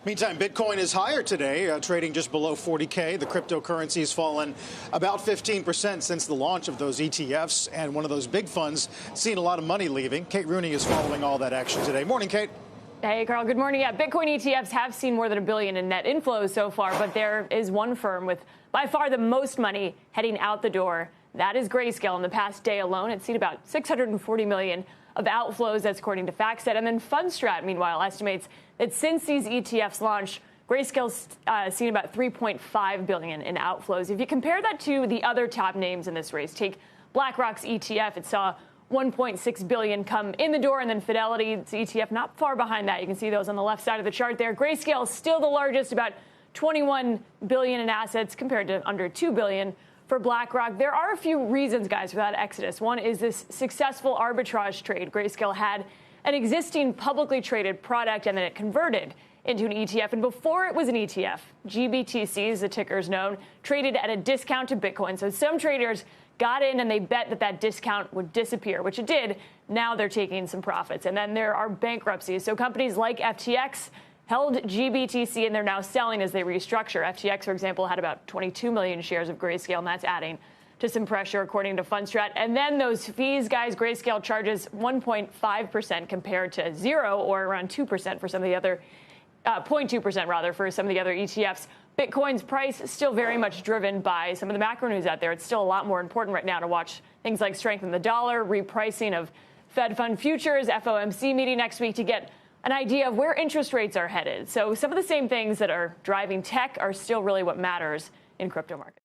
Meantime, Bitcoin is higher today, trading just below 40K. The cryptocurrency has fallen about 15% since the launch of those ETFs, and one of those big funds seeing a lot of money leaving. Kate Rooney is following all that action today. Morning, Kate. Hey, Carl. Good morning. Yeah, Bitcoin ETFs have seen more than $1 billion in net inflows so far, but there is one firm with by far the most money heading out the door. That is Grayscale. In the past day alone, it's seen about $640 million of outflows. That's according to FactSet. And then Fundstrat, meanwhile, estimates that since these ETFs launched, Grayscale's seen about $3.5 billion in outflows. If you compare that to the other top names in this race, take BlackRock's ETF, it saw $1.6 billion come in the door, and then Fidelity's ETF not far behind that. You can see those on the left side of the chart there. Grayscale is still the largest, about $21 billion in assets compared to under $2 billion for BlackRock. There are a few reasons, guys, for that exodus. One is this successful arbitrage trade. Grayscale had an existing publicly traded product, and then it converted into an ETF. And before it was an ETF, GBTC, as the ticker is known, traded at a discount to Bitcoin. So some traders got in and they bet that that discount would disappear, which it did. Now they're taking some profits. And then there are bankruptcies. So companies like FTX held GBTC, and they're now selling as they restructure. FTX, for example, had about 22 million shares of Grayscale, and that's adding to some pressure, according to Fundstrat. And then those fees, guys, Grayscale charges 1.5% compared to 0 or around 2% for some of the other 0.2% rather for some of the other ETFs. Bitcoin's price is still very much driven by some of the macro news out there. It's still a lot more important right now to watch things like strength in the dollar, repricing of Fed fund futures, FOMC meeting next week to get an idea of where interest rates are headed. So some of the same things that are driving tech are still really what matters in crypto markets.